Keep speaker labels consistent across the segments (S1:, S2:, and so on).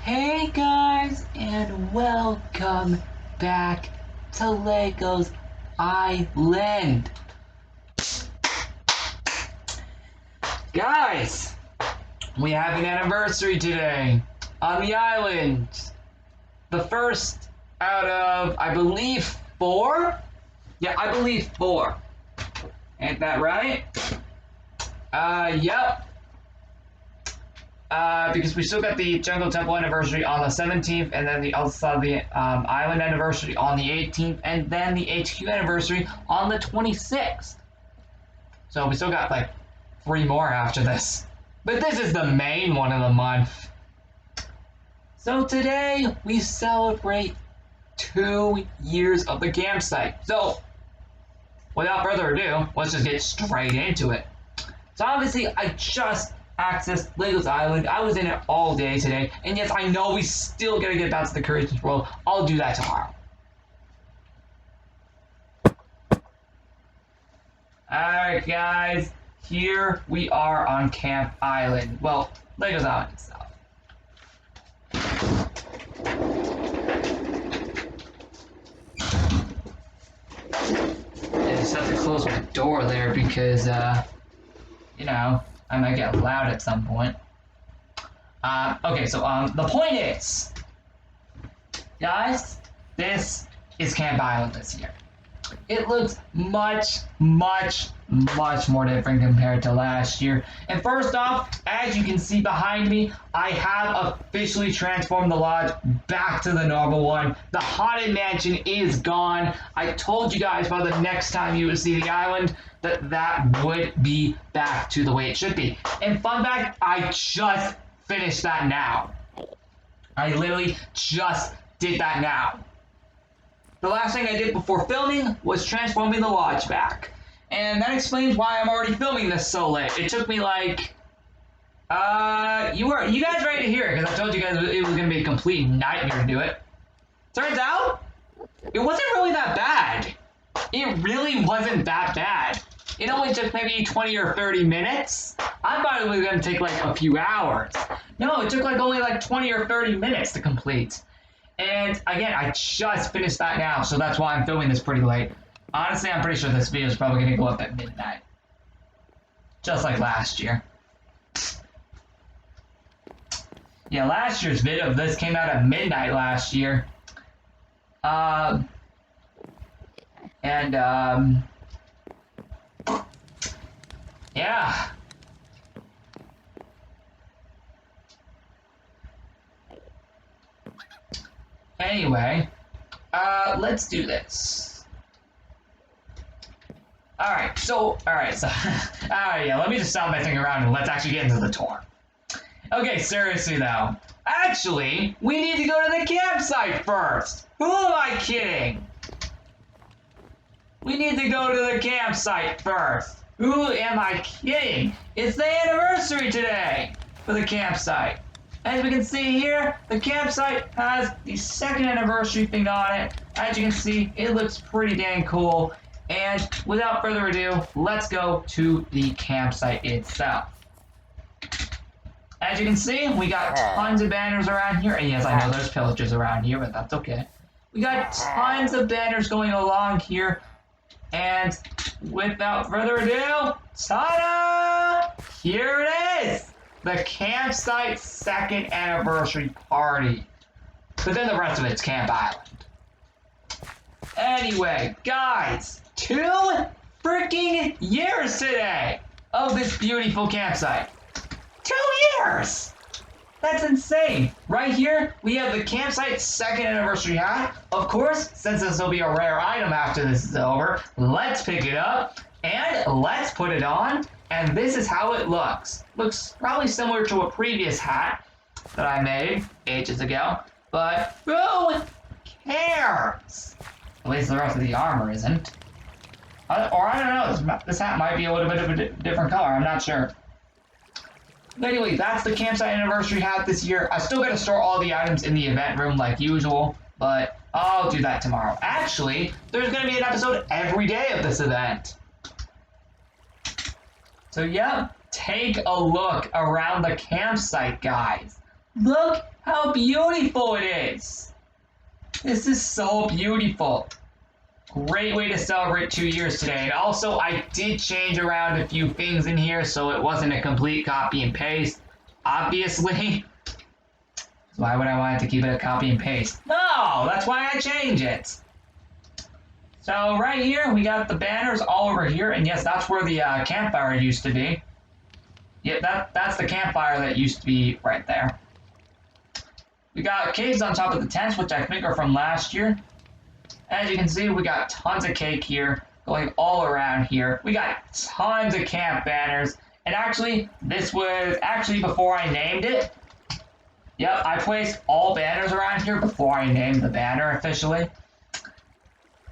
S1: Hey guys, and welcome back to Legos Island. Guys, we have an anniversary today on the island. The first out of, I believe, 4? Yeah, I believe 4. Ain't that right? Yep. Because we still got the Jungle Temple anniversary on the 17th, and then the island anniversary on the 18th, and then the HQ anniversary on the 26th. So we still got like 3 more after this. But this is the main one of the month. So today we celebrate 2 years of the campsite. So without further ado, let's just get straight into it. So obviously I just accessed Legos Island. I was in it all day today, and yes, I know we still gotta get back to the Creations World. I'll do that tomorrow. Alright guys, here we are on Camp Island. Well, Legos Island itself. I just have to close my door there because, you know, I might get loud at some point. Okay, so the point is, guys, this is Camp Island this year. It looks much more different compared to last year. And first off, as you can see behind me, I have officially transformed the lodge back to the normal one. The Haunted Mansion is gone. I told you guys by the next time you would see the island that would be back to the way it should be. And fun fact, I just finished that now. I literally just did that now. The last thing I did before filming was transforming the lodge back. And that explains why I'm already filming this so late. It took me like... you guys ready to hear it, because I told you guys it was going to be a complete nightmare to do it. Turns out, it wasn't really that bad. It really wasn't that bad. It only took maybe 20 or 30 minutes. I thought it was going to take like a few hours. No, it took like only like 20 or 30 minutes to complete. And again, I just finished that now, so that's why I'm filming this pretty late. Honestly, I'm pretty sure this video is probably going to go up at midnight. Just like last year. Yeah, last year's video of this came out at midnight last year. Yeah. Anyway, let's do this. Alright, so, alright, yeah, let me just stop messing around and let's actually get into the tour. Okay, seriously though, actually, we need to go to the campsite first. Who am I kidding? We need to go to the campsite first. Who am I kidding? It's the anniversary today for the campsite. As we can see here, the campsite has the 2nd anniversary thing on it. As you can see, it looks pretty dang cool. And without further ado, let's go to the campsite itself. As you can see, we got tons of banners around here. And yes, I know there's pillagers around here, but that's okay. We got tons of banners going along here. And without further ado, ta-da! Here it is! The campsite 2nd anniversary party. But then the rest of it's Camp Island. Anyway, guys, 2 freaking years today of this beautiful campsite. 2 years! That's insane. Right here, we have the campsite 2nd anniversary hat. Of course, since this will be a rare item after this is over, let's pick it up and let's put it on. And this is how it looks. Looks probably similar to a previous hat that I made ages ago. But who cares? At least the rest of the armor isn't. Or I don't know, this hat might be a little bit of a different color, I'm not sure. But anyway, that's the campsite anniversary hat this year. I still gotta store all the items in the event room like usual, but I'll do that tomorrow. Actually, there's gonna be an episode every day of this event. So yeah, take a look around the campsite, guys. Look how beautiful it is. This is so beautiful. Great way to celebrate 2 years today. And also, I did change around a few things in here, so it wasn't a complete copy and paste. Obviously. Why would I want it to keep it a copy and paste? No, that's why I change it. So right here, we got the banners all over here, and yes, that's where the campfire used to be. Yeah, that's the campfire that used to be right there. We got caves on top of the tents, which I think are from last year. As you can see, we got tons of cake here, going all around here. We got tons of camp banners, and actually, this was actually before I named it. Yep, I placed all banners around here before I named the banner officially.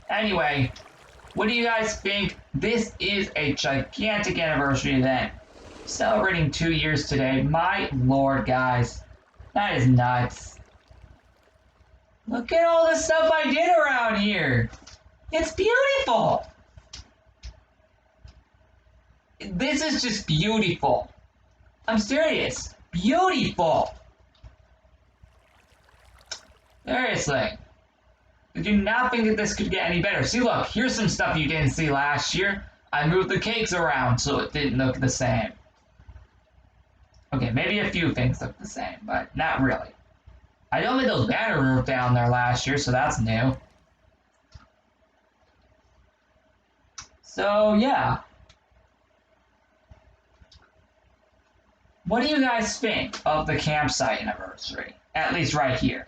S1: Anyway, what do you guys think? This is a gigantic anniversary event. Celebrating 2 years today. My lord, guys. That is nuts. Look at all the stuff I did around here. It's beautiful. This is just beautiful. I'm serious. Beautiful. Seriously. I do not think that this could get any better. See, look, here's some stuff you didn't see last year. I moved the cakes around so it didn't look the same. Okay, maybe a few things look the same, but not really. I don't think those banners were down there last year, so that's new. So, yeah. What do you guys think of the campsite anniversary? At least right here.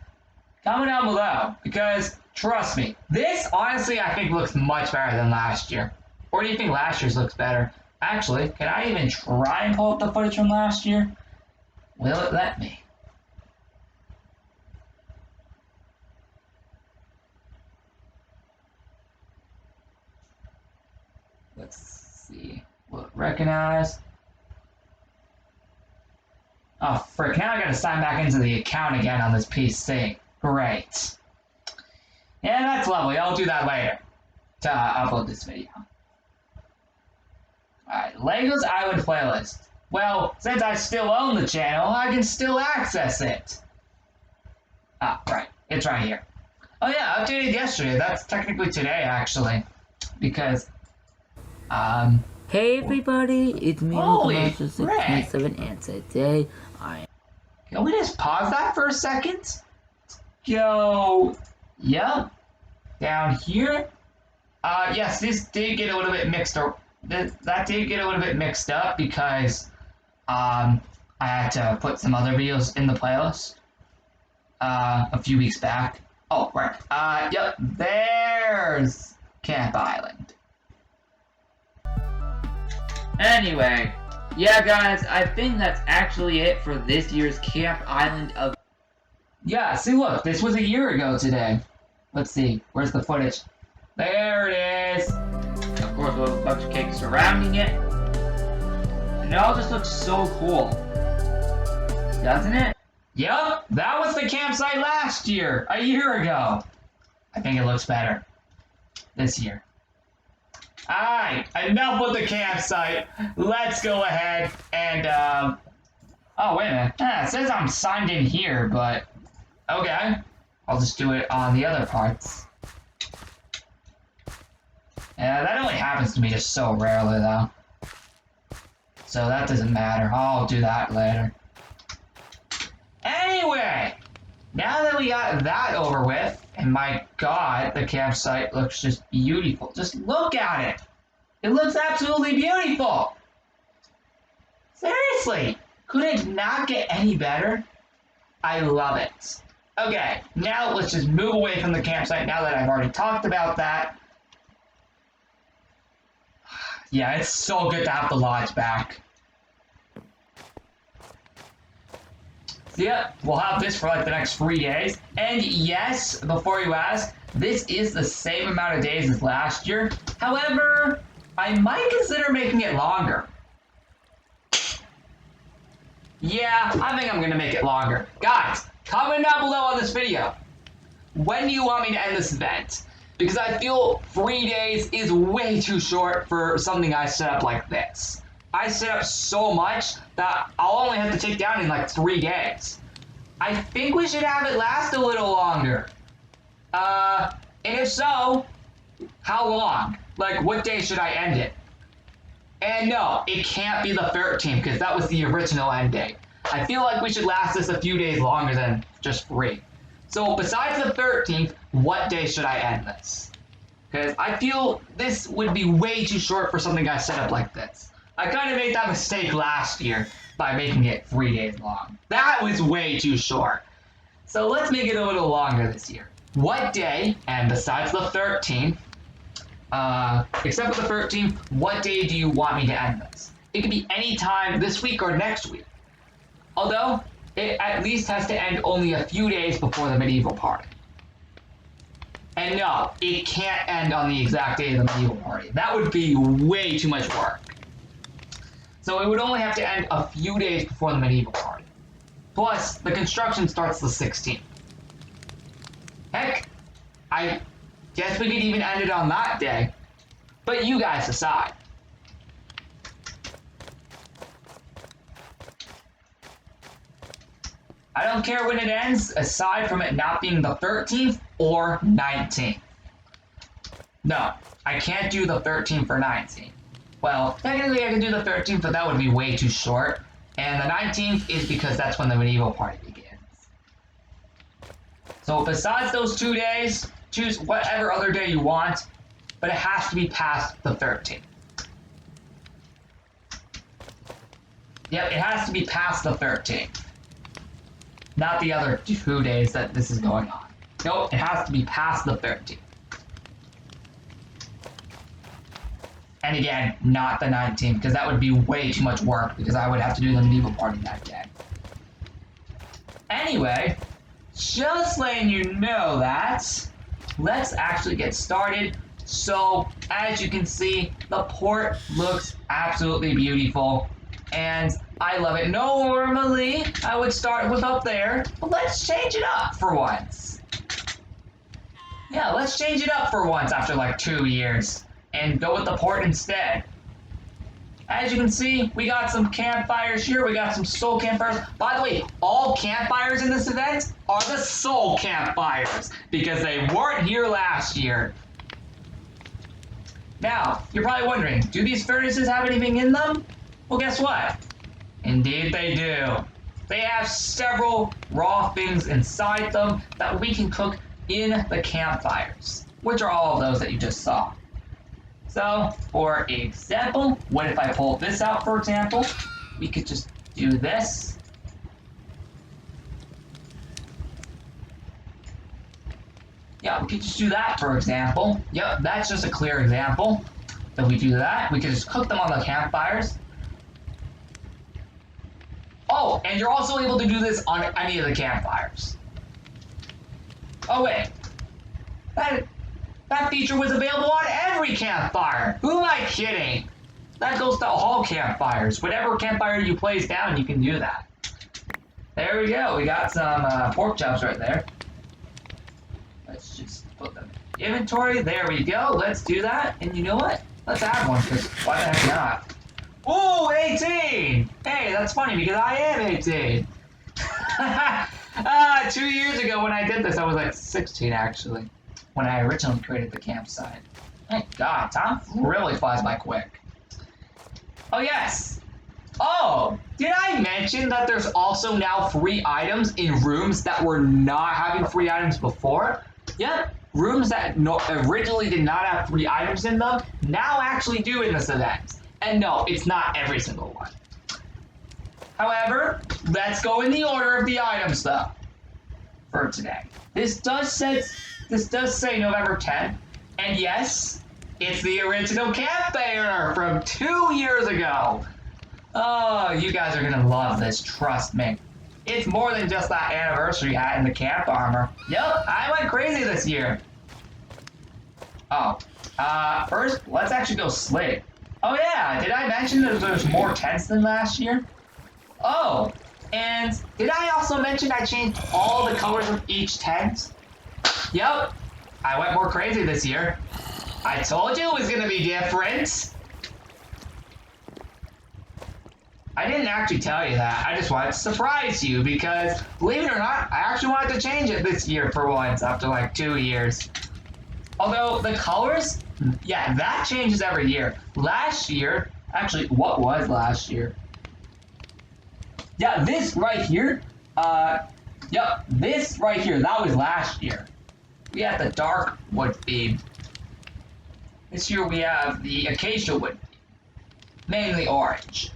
S1: Comment down below, because trust me, this honestly I think looks much better than last year. Or do you think last year's looks better? Actually, can I even try and pull up the footage from last year? Will it let me? Let's see. Will it recognize? Oh, frick. Now I gotta sign back into the account again on this PC. Great. Yeah, that's lovely. I'll do that later to upload this video. Alright, Legos Island playlist. Well, since I still own the channel, I can still access it. Ah, right. It's right here. Oh yeah, updated yesterday. That's technically today, actually. Because,
S2: Hey everybody, it's me,
S1: Holy
S2: Locomotion627, and today
S1: can we just pause that for a second? Go. Yep. Down here. Yes, this did get a little bit mixed up. That did get a little bit mixed up because, I had to put some other videos in the playlist, a few weeks back. Oh, right. Yep. There's Camp Island.
S2: Anyway, yeah guys, I think that's actually it for this year's Camp Island of...
S1: Yeah, see look, this was a year ago today. Let's see, where's the footage? There it is!
S2: Of course, with a bunch of cakes surrounding it. And it all just looks so cool. Doesn't it?
S1: Yup, that was the campsite last year, a year ago. I think it looks better this year. Alright, enough with the campsite. Let's go ahead and, oh, wait a minute. It says I'm signed in here, but, okay. I'll just do it on the other parts. Yeah, that only happens to me just so rarely, though. So that doesn't matter. I'll do that later. Anyway, now that we got that over with, and my god, the campsite looks just beautiful. Just look at it. It looks absolutely beautiful. Seriously, could it not get any better? I love it. Okay, now let's just move away from the campsite now that I've already talked about that. Yeah, it's so good to have the lodge back. So yeah, we'll have this for like the next 3 days. And yes, before you ask, this is the same amount of days as last year. However, I might consider making it longer. Yeah, I think I'm gonna make it longer. Guys, comment down below on this video. When do you want me to end this event? Because I feel 3 days is way too short for something I set up like this. I set up so much that I'll only have to take down in like 3 days. I think we should have it last a little longer. And if so, how long? Like, what day should I end it? And no, it can't be the 13th, because that was the original end date. I feel like we should last this a few days longer than just 3. So besides the 13th, what day should I end this? Because I feel this would be way too short for something I set up like this. I kind of made that mistake last year by making it 3 days long. That was way too short. So let's make it a little longer this year. What day, and besides the 13th, except for the 13th, what day do you want me to end this? It could be any time this week or next week. Although, it at least has to end only a few days before the medieval party. And no, it can't end on the exact day of the medieval party. That would be way too much work. So it would only have to end a few days before the medieval party. Plus, the construction starts the 16th. Heck, I guess we could even end it on that day. But you guys decide. I don't care when it ends, aside from it not being the 13th or 19th. No, I can't do the 13th or 19th. Well, technically I could do the 13th, but that would be way too short. And the 19th is because that's when the medieval party begins. So besides those 2 days, choose whatever other day you want, but it has to be past the 13th. Yep, it has to be past the 13th. Not the other 2 days that this is going on. Nope, it has to be past the 13th. And again, not the 19th, because that would be way too much work, because I would have to do the medieval party that day. Anyway, just letting you know that, let's actually get started. So, as you can see, the port looks absolutely beautiful, and I love it. Normally, I would start with up there, but let's change it up for once. Yeah, let's change it up for once after like 2 years, and go with the port instead. As you can see, we got some campfires here. We got some soul campfires. By the way, all campfires in this event are the soul campfires, because they weren't here last year. Now, you're probably wondering, do these furnaces have anything in them? Well, guess what? Indeed they do. They have several raw things inside them that we can cook in the campfires, which are all of those that you just saw. So, for example, what if I pull this out, for example? We could just do this. Yeah, we could just do that, for example. Yep, that's just a clear example. If we do that, we could just cook them on the campfires. Oh, and you're also able to do this on any of the campfires. Oh, wait. That feature was available on every campfire. Who am I kidding? That goes to all campfires. Whatever campfire you place down, you can do that. There we go. We got some pork chops right there. Let's just put them in inventory. There we go. Let's do that. And you know what? Let's add one, because why the heck not? Ooh, 18! Hey, that's funny, because I am 18. 2 years ago when I did this, I was like 16, actually, when I originally created the campsite. Thank God, time really flies by quick. Oh, yes. Oh, did I mention that there's also now free items in rooms that were not having free items before? Yep, rooms that originally did not have free items in them now actually do in this event. And no, it's not every single one. However, let's go in the order of the items, though, for today. This does say November 10th, and yes, it's the original campfire from 2 years ago. Oh, you guys are gonna love this, trust me. It's more than just that anniversary hat and the camp armor. Yep, I went crazy this year. Oh, first, let's actually go sleep. Oh yeah, did I mention that there's more tents than last year? Oh, and did I also mention I changed all the colors of each tent? Yep, I went more crazy this year. I told you it was gonna be different. I didn't actually tell you that. I just wanted to surprise you because, believe it or not, I actually wanted to change it this year for once after like 2 years. Although the colors, yeah, that changes every year. Last year, actually, what was last year? Yeah, this right here, yep, this right here, that was last year. We had the dark wood theme. This year we have the acacia wood, mainly orange.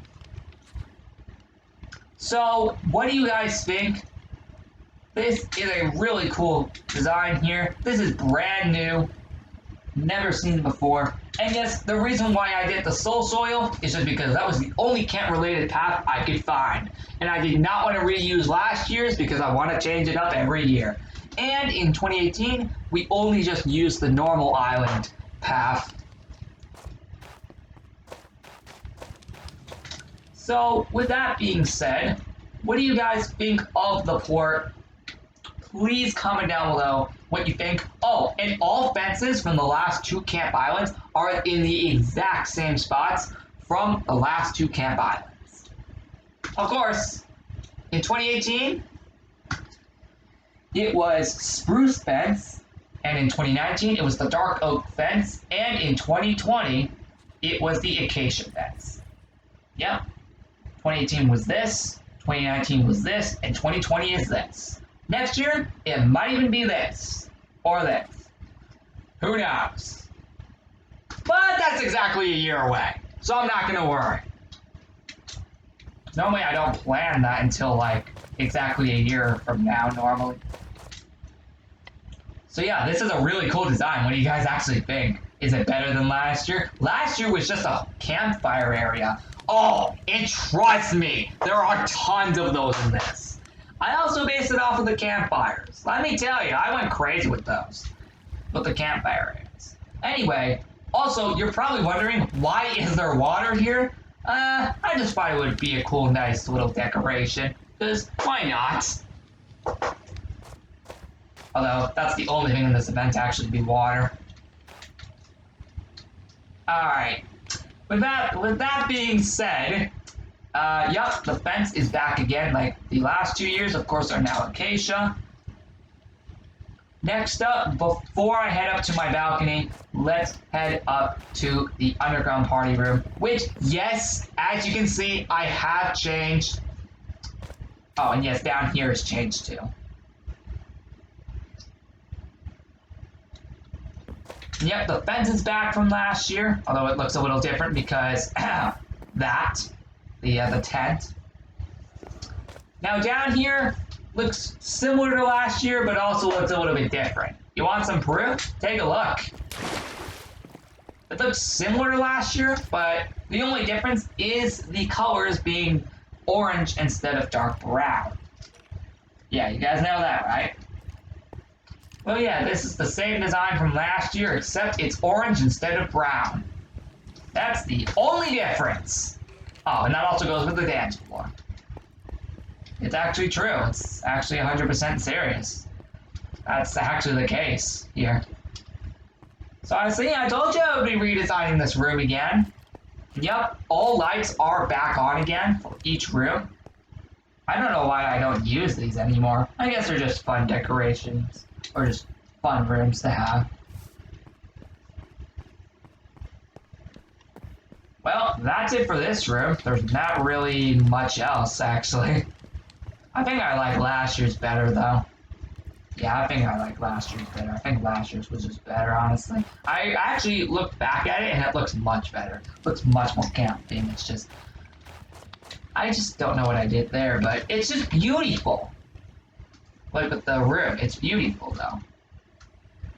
S1: So, what do you guys think? This is a really cool design here. This is brand new, never seen before. And yes, the reason why I did the soul soil is just because that was the only camp-related path I could find. And I did not want to reuse last year's because I want to change it up every year. And in 2018, we only just used the normal island path. So, with that being said, what do you guys think of the port? Please comment down below what you think. Oh, and all fences from the last 2 camp islands are in the exact same spots from the last 2 camp islands. Of course, in 2018, it was spruce fence, and in 2019, it was the dark oak fence, and in 2020, it was the acacia fence. Yep. 2018 was this, 2019 was this, and 2020 is this. Next year, it might even be this, or this. Who knows? But that's exactly a year away, so I'm not gonna worry. Normally I don't plan that until like exactly a year from now, normally. So yeah, this is a really cool design. What do you guys actually think? Is it better than last year? Last year was just a campfire area. Oh, and trust me, there are tons of those in this. I also based it off of the campfires. Let me tell you, I went crazy with those. With the campfire areas. Anyway, also, you're probably wondering, why is there water here? I just thought it would be a cool, nice little decoration. Because, why not? Although, that's the only thing in this event to actually be water. Alright. With that being said, yep, the fence is back again, like the last 2 years, of course, are now acacia. Next up, before I head up to my balcony, let's head up to the underground party room, which, yes, as you can see, I have changed. Oh, and yes, down here is changed too. Yep, the fence is back from last year, although it looks a little different because the tent. Now down here looks similar to last year, but also looks a little bit different. You want some proof? Take a look. It looks similar to last year, but the only difference is the colors being orange instead of dark brown. Yeah, you guys know that, right? Well, yeah, this is the same design from last year, except it's orange instead of brown. That's the only difference. Oh, and that also goes with the dance floor. It's actually true. It's actually 100% serious. That's actually the case here. So honestly, I told you I would be redesigning this room again. Yep, all lights are back on again for each room. I don't know why I don't use these anymore. I guess they're just fun decorations. Or just fun rooms to have. Well, that's it for this room. There's not really much else, actually. I think I like last year's better, though. Yeah, I think I like last year's better. I think last year's was just better, honestly. I actually looked back at it, and it looks much better. It looks much more camp themed. It's just... I just don't know what I did there, but it's just beautiful. Like with the room, it's beautiful, though.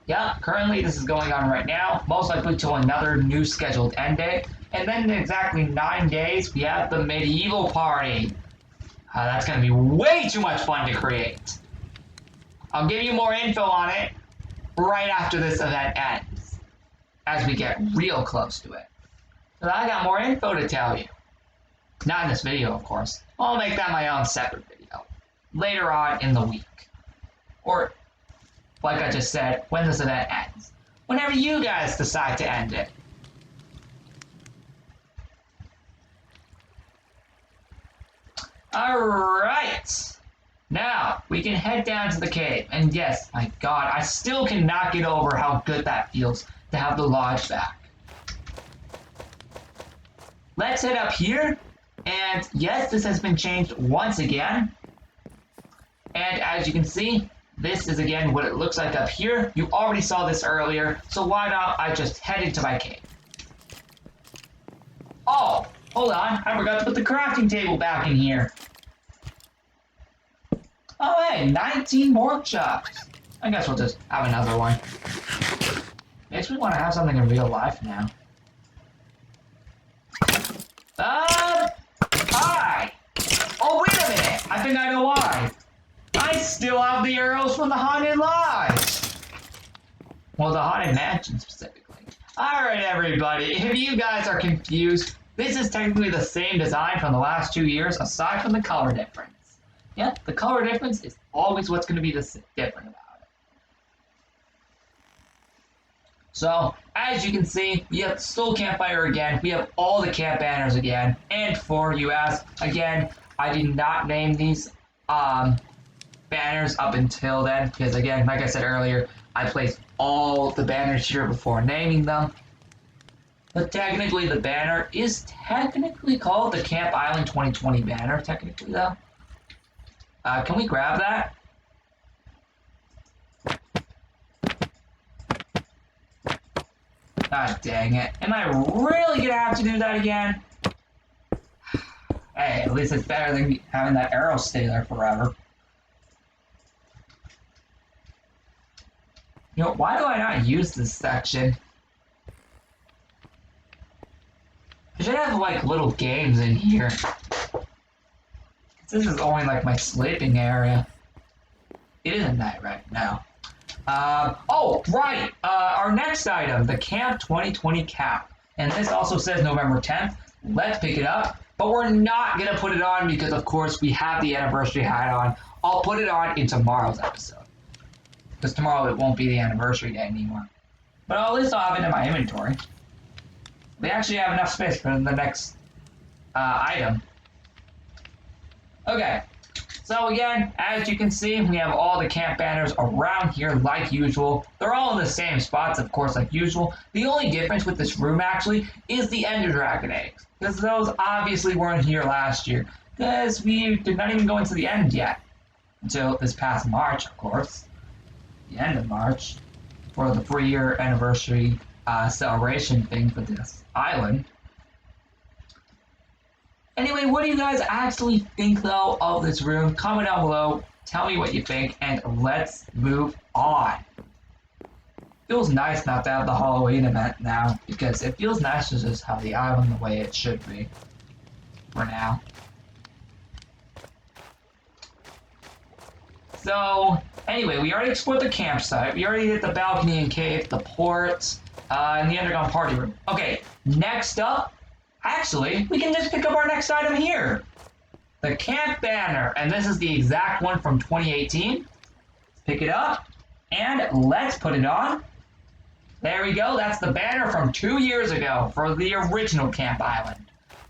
S1: Yeah, currently this is going on right now, most likely till another new scheduled end date. And then in exactly 9 days, we have the medieval party. That's going to be way too much fun to create. I'll give you more info on it right after this event ends, as we get real close to it. So I got more info to tell you. Not in this video, of course. I'll make that my own separate video later on in the week. Or, like I just said, when this event ends. Whenever you guys decide to end it. Alright! Now, we can head down to the cave. And yes, my god, I still cannot get over how good that feels to have the lodge back. Let's head up here. And yes, this has been changed once again. And as you can see, this is again what it looks like up here. You already saw this earlier, so why not I just head into my cave. Oh, hold on, I forgot to put the crafting table back in here. Oh hey, 19 pork chops. I guess we'll just have another one. Makes me want to have something in real life now. Hi! Oh, wait a minute! I think I know why. I still have the arrows from the Haunted Lodge! Well, the Haunted Mansion specifically. Alright, everybody, if you guys are confused, this is technically the same design from the last 2 years, aside from the color difference. Yeah, the color difference is always what's going to be different about it. So, as you can see, we have Soul Campfire again, we have all the camp banners again, and for you ask, again, I did not name these banners up until then, because again, like I said earlier, I placed all the banners here before naming them. But technically, the banner is technically called the Camp Island 2020 banner, technically though. Can we grab that? God dang it. Am I really gonna have to do that again? Hey, at least it's better than having that arrow stay there forever. You know, why do I not use this section? I should have, like, little games in here. This is only, like, my sleeping area. It isn't night right now. Oh, right! Our next item, the Camp 2020 cap. And this also says November 10th. Let's pick it up. But we're not gonna put it on because, of course, we have the anniversary hat on. I'll put it on in tomorrow's episode. Because tomorrow it won't be the anniversary day anymore. But at least I'll have it in my inventory. We actually have enough space for the next item. Okay, so again, as you can see, we have all the camp banners around here like usual. They're all in the same spots, of course, like usual. The only difference with this room, actually, is the Ender Dragon eggs. Because those obviously weren't here last year. Because we did not even go into the end yet. Until this past March, of course. The end of March. For the 3-year anniversary celebration thing for this island. Anyway, what do you guys actually think, though, of this room? Comment down below, tell me what you think, and let's move on. Feels nice not to have the Halloween event now, because it feels nice to just have the island the way it should be. For now. So, anyway, we already explored the campsite, we already hit the balcony and cave, the port, and the underground party room. Okay, next up, actually, we can just pick up our next item here. The camp banner, and this is the exact one from 2018. Let's pick it up, and let's put it on. There we go, that's the banner from 2 years ago for the original Camp Island,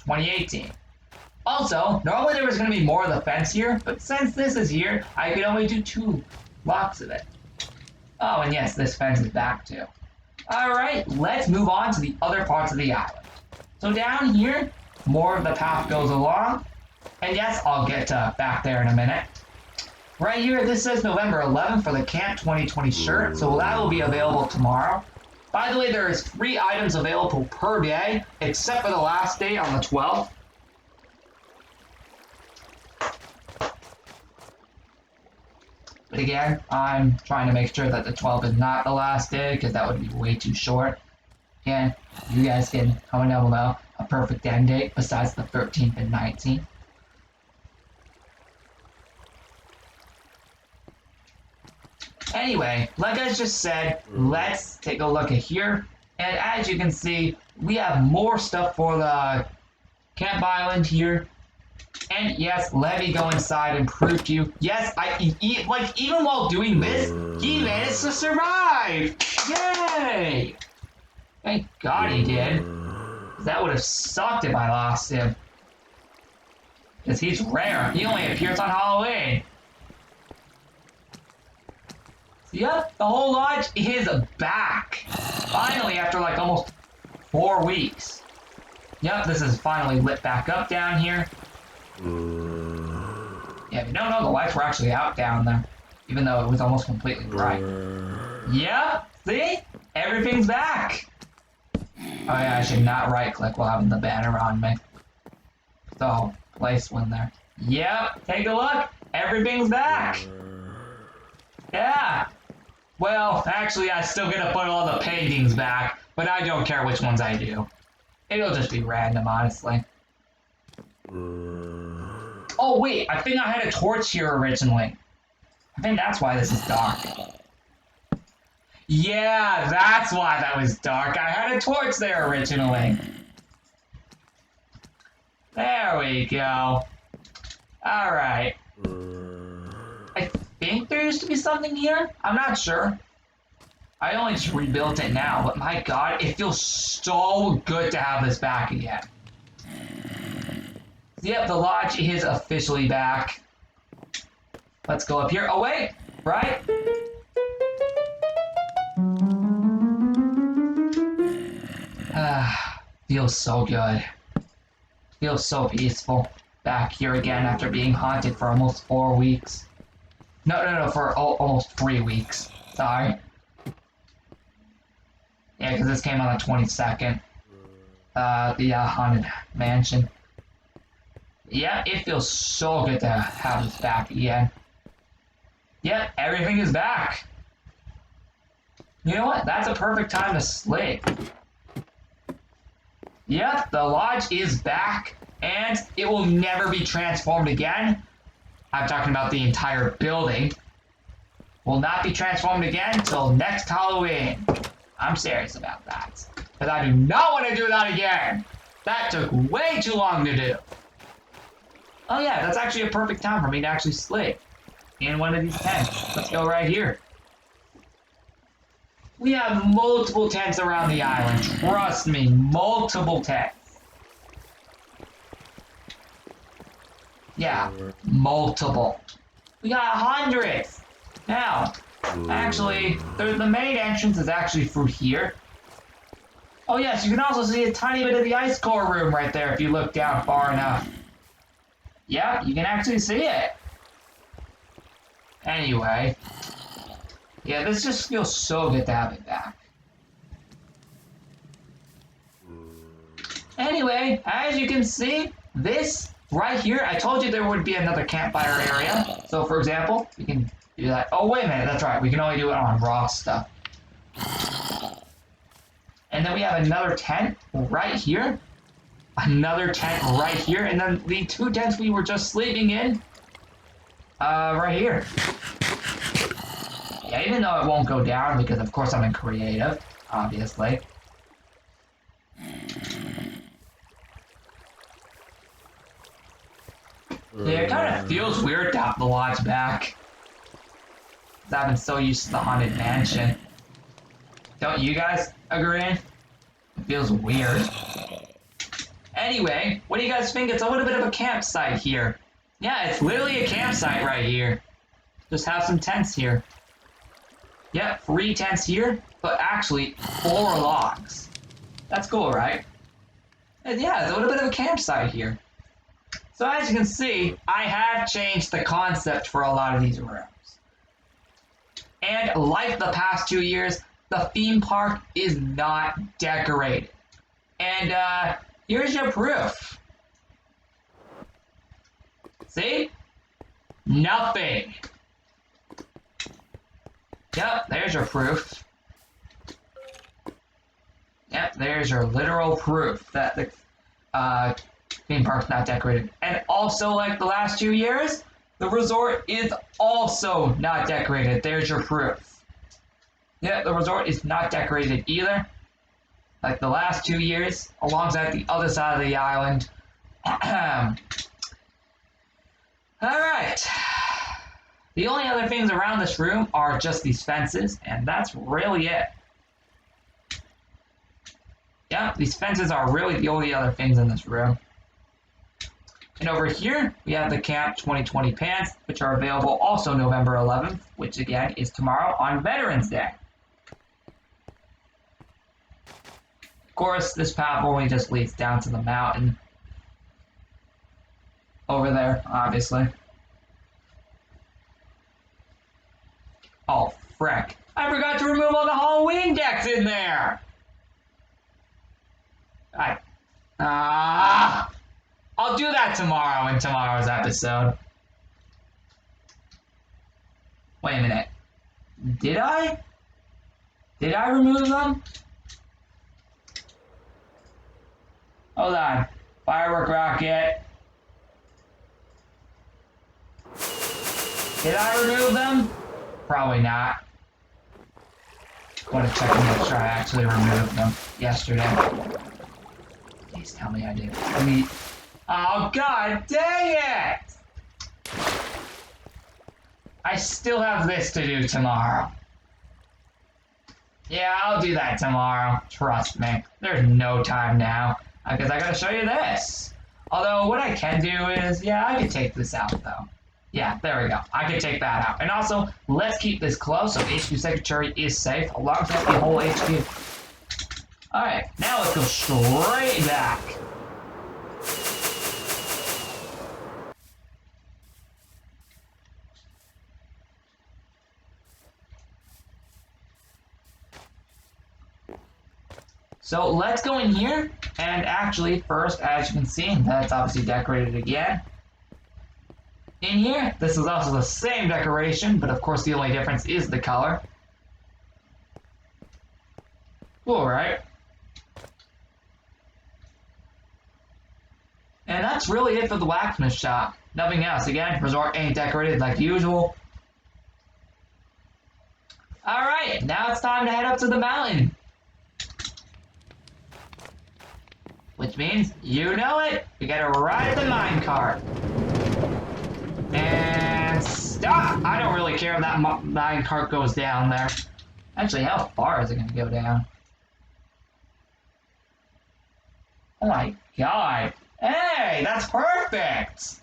S1: 2018. Also, normally there was going to be more of the fence here, but since this is here, I could only do 2 blocks of it. Oh, and yes, this fence is back too. Alright, let's move on to the other parts of the island. So down here, more of the path goes along. And yes, I'll get back there in a minute. Right here, this says November 11th for the Camp 2020 shirt, so that will be available tomorrow. By the way, there is 3 items available per day, except for the last day on the 12th. But again, I'm trying to make sure that the 12th is not the last day, because that would be way too short. Again, you guys can comment down below a perfect end date besides the 13th and 19th. Anyway, like I just said, let's take a look at here. And as you can see, we have more stuff for the Camp Island here. And yes, let me go inside and prove to you. Yes, even while doing this, he managed to survive! Yay! Thank God he did. That would have sucked if I lost him. Because he's rare. He only appears on Halloween. So, yep, the whole lodge is back. Finally, after like almost 4 weeks. Yep, this is finally lit back up down here. Yeah, if you don't know, the lights were actually out down there. Even though it was almost completely bright. Yep, see? Everything's back. Oh yeah, I should not right-click while having the banner on me. So, place one there. Yep, take a look. Everything's back. Yeah. Well, actually, I still gotta put all the paintings back, but I don't care which ones I do. It'll just be random, honestly. Oh, wait, I think I had a torch here originally. I think that's why this is dark. Yeah, that's why that was dark. I had a torch there originally. There we go. Alright. I think there used to be something here. I'm not sure. I only just rebuilt it now, but my god, it feels so good to have this back again. Yep, the lodge is officially back. Let's go up here. Oh, wait, right? Feels so good. Feels so peaceful. Back here again after being haunted for almost 4 weeks. No, for almost 3 weeks. Sorry. Yeah, because this came on the 22nd. The Haunted Mansion. Yeah, it feels so good to have this back again. Yep, everything is back. You know what? That's a perfect time to sleep. Yep, the lodge is back, and it will never be transformed again. I'm talking about the entire building. Will not be transformed again until next Halloween. I'm serious about that. Because I do not want to do that again. That took way too long to do. Oh yeah, that's actually a perfect time for me to actually sleep. In one of these tents. Let's go right here. We have multiple tents around the island. Trust me, multiple tents. Yeah, multiple. We got hundreds. Now, actually, the main entrance is actually through here. Oh yes, you can also see a tiny bit of the ice core room right there if you look down far enough. Yeah, you can actually see it. Anyway. Yeah, this just feels so good to have it back. Anyway, as you can see, this right here, I told you there would be another campfire area. So, for example, we can do that. Oh, wait a minute, that's right. We can only do it on raw stuff. And then we have another tent right here. Another tent right here. And then the 2 tents we were just sleeping in, right here. Yeah, even though it won't go down because, of course, I'm in creative, obviously. Yeah, it kind of feels weird to have the lodge back. I've been so used to the Haunted Mansion. Don't you guys agree? It feels weird. Anyway, what do you guys think? It's a little bit of a campsite here. Yeah, it's literally a campsite right here. Just have some tents here. Yep, 3 tents here, but actually 4 logs. That's cool, right? And yeah, it's a little bit of a campsite here. So as you can see, I have changed the concept for a lot of these rooms. And like the past 2 years, the theme park is not decorated. And here's your proof. See? Nothing. Yep, there's your proof. Yep, there's your literal proof that the theme park's not decorated. And also, like the last 2 years, the resort is also not decorated. There's your proof. Yep, the resort is not decorated either. Like the last 2 years, alongside the other side of the island. Alright. The only other things around this room are just these fences, and that's really it. Yeah, these fences are really the only other things in this room. And over here, we have the Camp 2020 pants, which are available also November 11th, which again is tomorrow on Veterans Day. Of course, this path only just leads down to the mountain. Over there, obviously. Oh, frick. I forgot to remove all the Halloween decks in there! I'll do that tomorrow in tomorrow's episode. Wait a minute. Did I? Did I remove them? Hold on. Firework rocket. Did I remove them? Probably not. I want to check and make sure I actually removed them yesterday. Please tell me I did. Oh, god dang it! I still have this to do tomorrow. Yeah, I'll do that tomorrow. Trust me. There's no time now. Because I gotta show you this. Although, what I can do is, yeah, I could take this out, though. Yeah, there we go. I could take that out. And also, let's keep this close so HQ Secretary is safe, alongside the whole HQ. Alright, now let's go straight back. So let's go in here, and actually first, as you can see, that's obviously decorated again. In here, this is also the same decoration, but of course the only difference is the color. Cool, right? And that's really it for the blacksmith shop. Nothing else. Again, resort ain't decorated like usual. Alright, now it's time to head up to the mountain. Which means, you know it, we gotta ride the minecart. And stop! I don't really care if that minecart goes down there. Actually, how far is it gonna go down? Oh my god. Hey, that's perfect!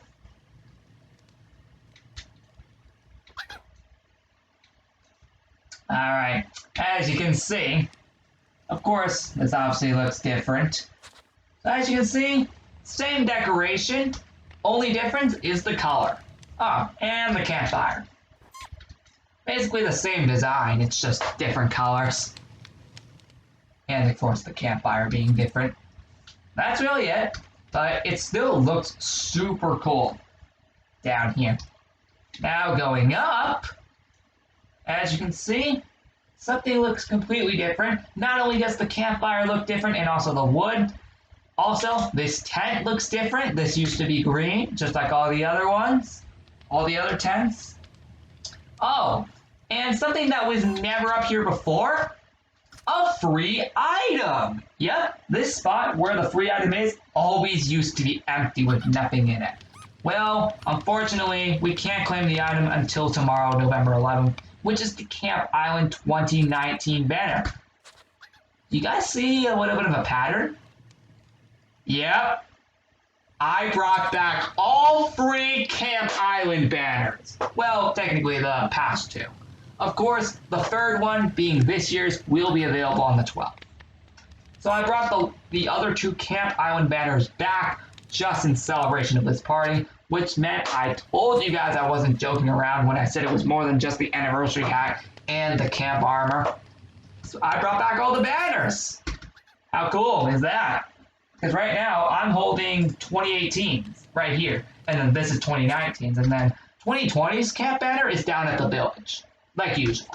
S1: Alright, as you can see, of course, this obviously looks different. So as you can see, same decoration, only difference is the color. Oh, and the campfire. Basically the same design, it's just different colors. And of course the campfire being different. That's really it, but it still looks super cool down here. Now going up, as you can see, something looks completely different. Not only does the campfire look different and also the wood, also, this tent looks different. This used to be green, just like all the other ones. All the other tents. Oh, and something that was never up here before. A free item. Yep, this spot where the free item is always used to be empty with nothing in it. Well, unfortunately, we can't claim the item until tomorrow, November 11th, which is the Camp Island 2019 banner. You guys see a little bit of a pattern? Yep. I brought back all 3 Camp Island banners. Well, technically the past 2. Of course, the 3rd one, being this year's, will be available on the 12th. So I brought the other 2 Camp Island banners back just in celebration of this party, which meant I told you guys I wasn't joking around when I said it was more than just the anniversary hat and the camp armor. So I brought back all the banners. How cool is that? Because right now, I'm holding 2018's right here. And then this is 2019's. And then 2020's camp banner is down at the village. Like usual.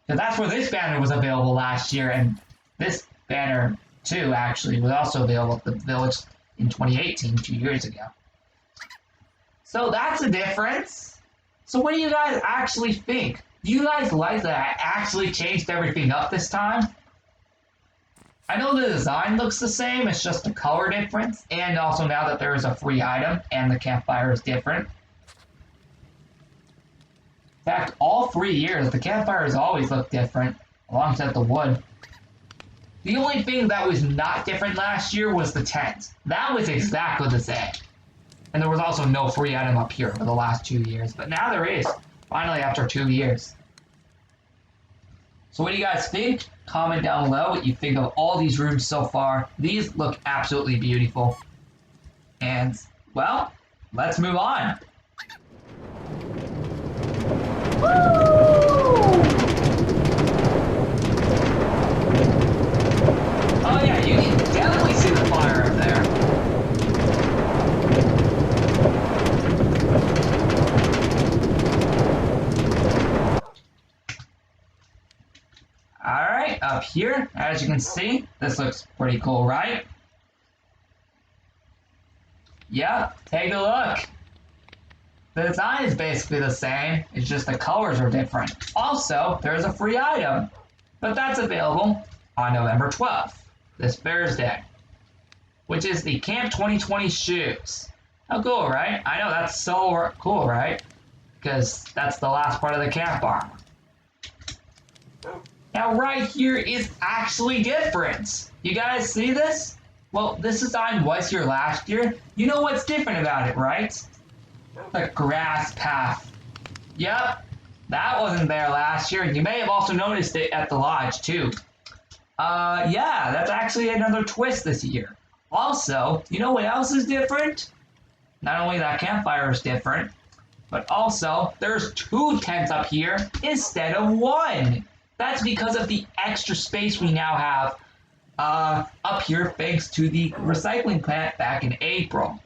S1: Because that's where this banner was available last year. And this banner, too, actually, was also available at the village in 2018, 2 years ago. So that's a difference. So what do you guys actually think? Do you guys like that I actually changed everything up this time? I know the design looks the same, it's just a color difference, and also now that there is a free item and the campfire is different. In fact, all 3 years, the campfires always look different, alongside the wood. The only thing that was not different last year was the tent. That was exactly the same. And there was also no free item up here for the last 2 years, but now there is. Finally, after 2 years. So what do you guys think? Comment down below what you think of all these rooms so far. These look absolutely beautiful. And, well, let's move on. Oh yeah, you can definitely see the fire up there. Alright, up here, as you can see, this looks pretty cool, right? Yep, take a look. The design is basically the same, it's just the colors are different. Also, there's a free item, but that's available on November 12th, this Thursday, which is the Camp 2020 shoes. How cool, right? I know, that's so cool, right? Because that's the last part of the camp armor. Now, right here is actually different. You guys see this? Well, this design was here last year. You know what's different about it, right? The grass path. Yep, that wasn't there last year. You may have also noticed it at the lodge, too. Yeah, that's actually another twist this year. Also, you know what else is different? Not only that campfire is different, but also there's 2 tents up here instead of 1. That's because of the extra space we now have up here thanks to the recycling plant back in April.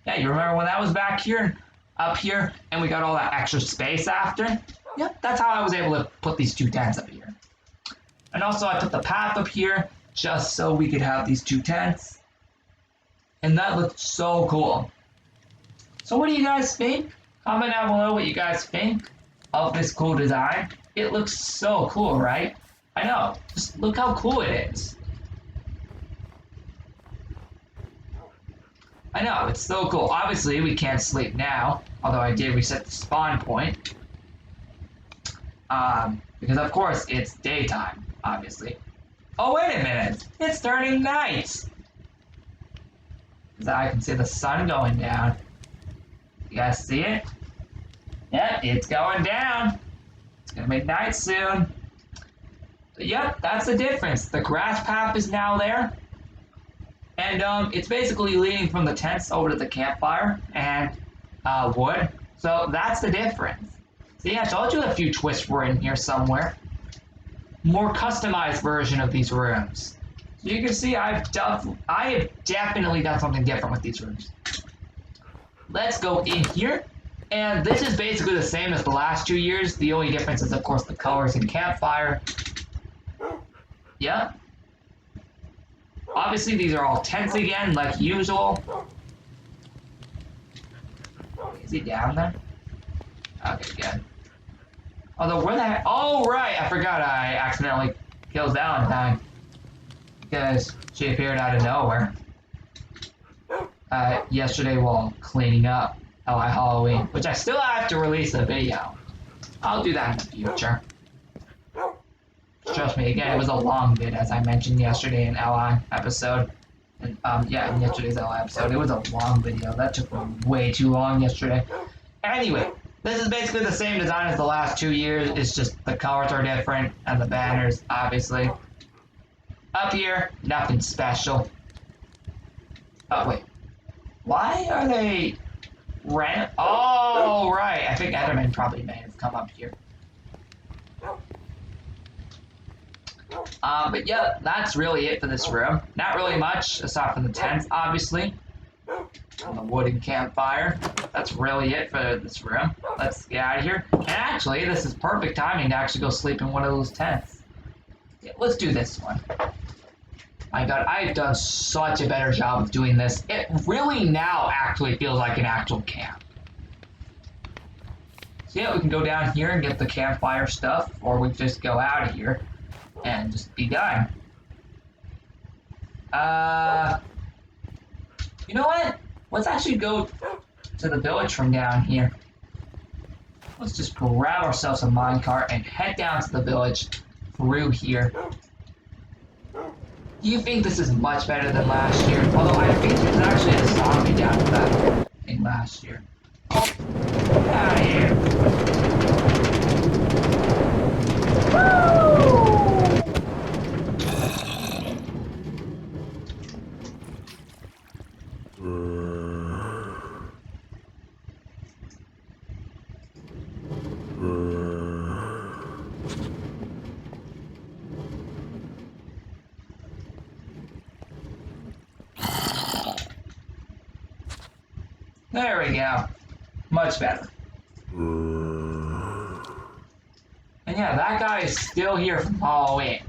S1: Yeah, you remember when that was back here, up here, and we got all that extra space after? Yep, that's how I was able to put these 2 tents up here. And also I put the path up here just so we could have these 2 tents. And that looked so cool. So what do you guys think? Comment down below what you guys think of this cool design. It looks so cool, right? I know. Just look how cool it is. I know, it's so cool. Obviously, we can't sleep now, although I did reset the spawn point. Because of course, it's daytime, obviously. Oh, wait a minute! It's turning night! So I can see the sun going down. You guys see it? Yep, it's going down. It's gonna be night soon. But yep, that's the difference. The grass path is now there. And it's basically leading from the tents over to the campfire and wood. So that's the difference. So yeah, I told you a few twists were in here somewhere. More customized version of these rooms. So you can see I have definitely done something different with these rooms. Let's go in here. And this is basically the same as the last 2 years. The only difference is, of course, the colors and campfire. Yeah. Obviously, these are all tents again, like usual. Is he down there? Okay, good. Although, where the heck? Oh, right! I forgot I accidentally killed Valentine. Because she appeared out of nowhere. Yesterday while cleaning up LI Halloween, which I still have to release a video. I'll do that in the future. Trust me, again, it was a long vid, as I mentioned yesterday in LI episode. And, yeah, in yesterday's LI episode, it was a long video. That took way too long yesterday. Anyway, this is basically the same design as the last 2 years. It's just the colors are different, and the banners, obviously. Up here, nothing special. Oh, wait. Why are they random? Oh, right. I think Enderman probably may have come up here. But yeah, that's really it for this room. Not really much, aside from the tents, obviously. And the wooden campfire. That's really it for this room. Let's get out of here. And actually, this is perfect timing to actually go sleep in one of those tents. Yeah, let's do this one. My god, I've done such a better job of doing this. It really now actually feels like an actual camp. So yeah, we can go down here and get the campfire stuff, or we just go out of here and just be done. You know what? Let's actually go to the village from down here. Let's just grab ourselves a minecart and head down to the village through here. Do you think this is much better than last year? Although I think there's actually a zombie down to that thing last year. Get out of here. There we go. Much better. And yeah, that guy is still here from Halloween.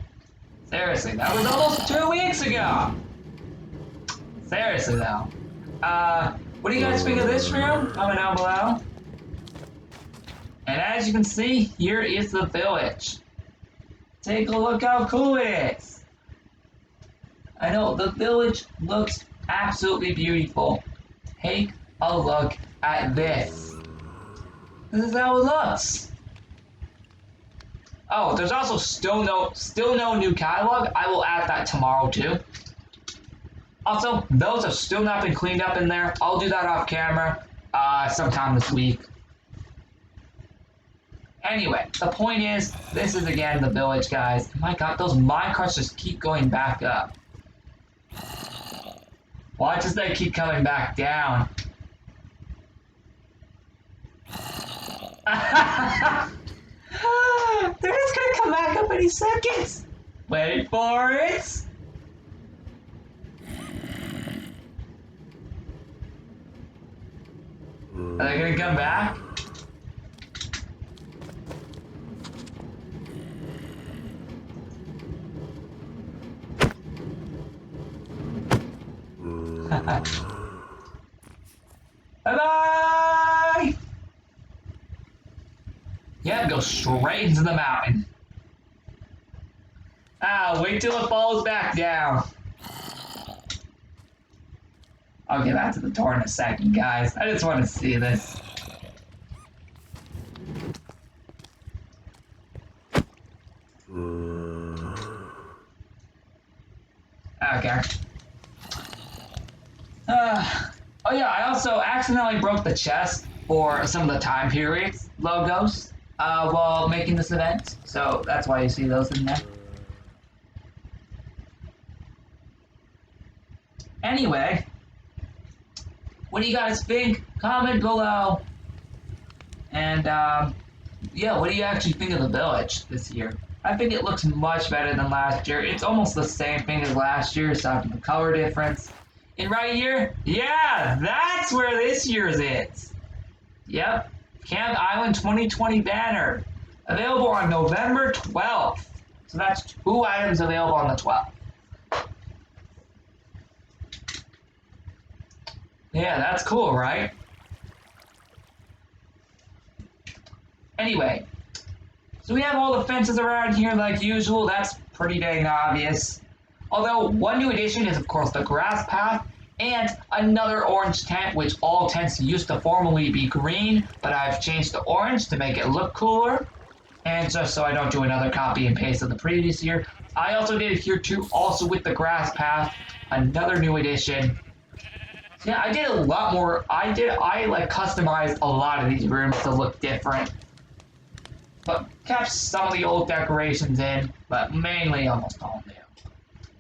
S1: Seriously, that was almost 2 weeks ago. Seriously though. What do you guys think of this room? Comment down below. And as you can see, here is the village. Take a look how cool it is. I know, the village looks absolutely beautiful. Take a look at this. This is how it looks. Oh, there's also still no new catalog. I will add that tomorrow too. Also, those have still not been cleaned up in there. I'll do that off camera sometime this week. Anyway, the point is, this is again the village, guys. My god, those minecarts just keep going back up. Why does they keep coming back down? They're just gonna come back up any seconds. Wait for it. Are they gonna come back? Bye-bye! Yeah, go straight into the mountain. Wait till it falls back down. I'll get back to the door in a second, guys. I just want to see this. Okay. Oh yeah, I also accidentally broke the chest for some of the time periods logos while making this event, so that's why you see those in there. Anyway, what do you guys think? Comment below. And yeah, what do you actually think of the village this year? I think it looks much better than last year. It's almost the same thing as last year, aside from the color difference. And right here, yeah, that's where this year's is. Yep, Camp Island 2020 banner. Available on November 12th. So that's 2 items available on the 12th. Yeah, that's cool, right? Anyway, so we have all the fences around here like usual. That's pretty dang obvious. Although, one new addition is, of course, the grass path and another orange tent, which all tents used to formerly be green, but I've changed to orange to make it look cooler. And just so I don't do another copy and paste of the previous year. I also did it here too, also with the grass path, another new addition. So yeah, I did a lot more. I like customized a lot of these rooms to look different. But kept some of the old decorations in, but mainly almost all new.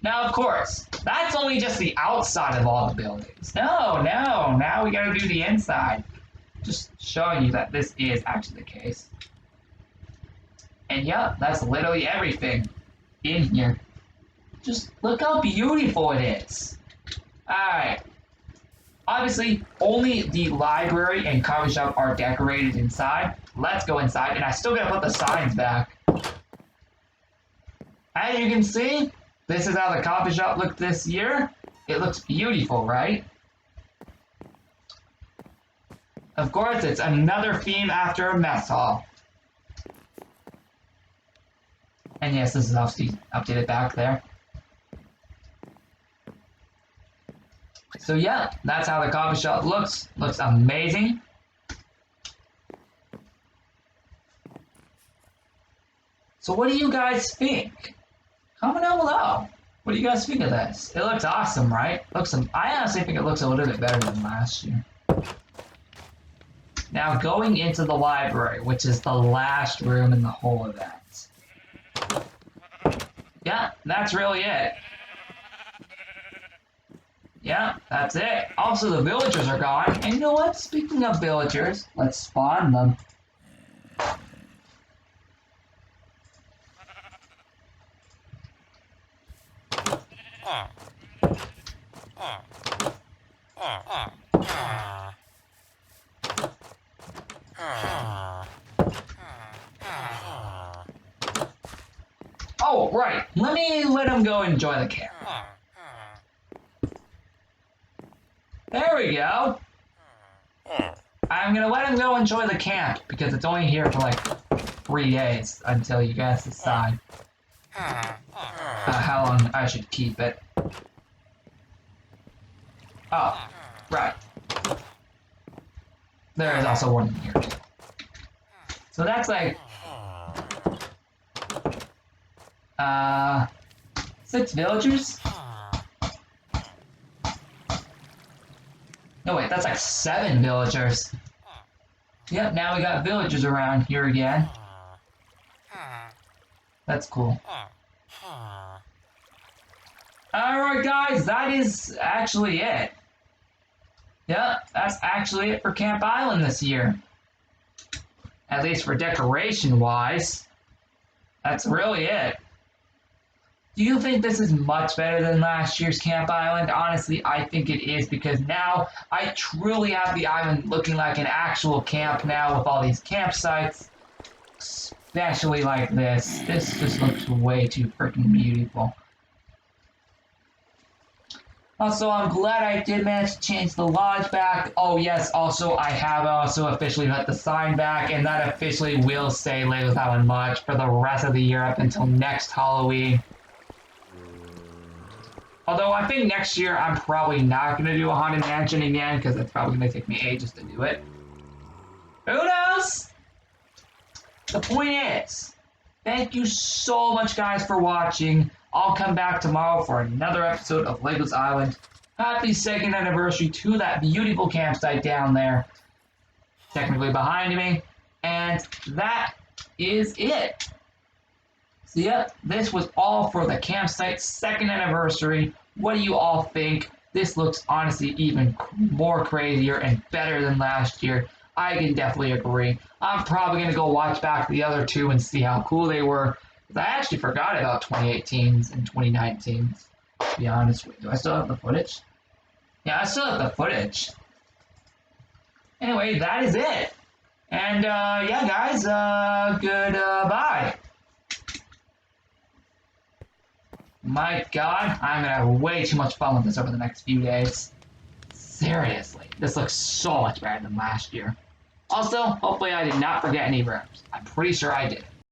S1: Now, of course, that's only just the outside of all the buildings. No, now we gotta do the inside. Just showing you that this is actually the case. And yeah, that's literally everything in here. Just look how beautiful it is. Alright. Obviously, only the library and coffee shop are decorated inside. Let's go inside, and I still gotta put the signs back. As you can see, this is how the coffee shop looked this year. It looks beautiful, right? Of course, it's another theme after a mess hall. And yes, this is obviously updated back there. So yeah, that's how the coffee shop looks. Looks amazing. So what do you guys think? Comment down below. What do you guys think of this? It looks awesome, right? I honestly think it looks a little bit better than last year. Now going into the library, which is the last room in the whole event. Yeah, that's really it. Yeah, that's it. Also, the villagers are gone. And you know what? Speaking of villagers, let's spawn them. Oh, right. Let them go enjoy the camp. There we go. I'm gonna let him go enjoy the camp because it's only here for like 3 days until you guys decide how long I should keep it. Oh, right. There is also one in here too. So that's like 6 villagers. No wait, that's like 7 villagers. Yep, now we got villagers around here again. That's cool. Alright guys, that is actually it. Yep, that's actually it for Camp Island this year. At least for decoration-wise. That's really it. Do you think this is much better than last year's Camp Island? Honestly, I think it is because now I truly have the island looking like an actual camp now with all these campsites. Especially like this. This just looks way too freaking beautiful. Also, I'm glad I did manage to change the lodge back. Oh yes, also I have also officially put the sign back, and that officially will stay Legos Island Lodge for the rest of the year up until next Halloween. Although I think next year I'm probably not going to do a Haunted Mansion again because it's probably going to take me ages to do it. Who knows? The point is, thank you so much guys for watching. I'll come back tomorrow for another episode of Legos Island. Happy 2nd anniversary to that beautiful campsite down there. Technically behind me. And that is it. So yep, this was all for the campsite's 2nd anniversary. What do you all think? This looks honestly even more crazier and better than last year. I can definitely agree. I'm probably going to go watch back the other 2 and see how cool they were. I actually forgot about 2018s and 2019s, to be honest with you. Do I still have the footage? Yeah, I still have the footage. Anyway, that is it. And, yeah, guys, goodbye. My god, I'm gonna have way too much fun with this over the next few days. Seriously, this looks so much better than last year. Also, hopefully I did not forget any rooms. I'm pretty sure I did.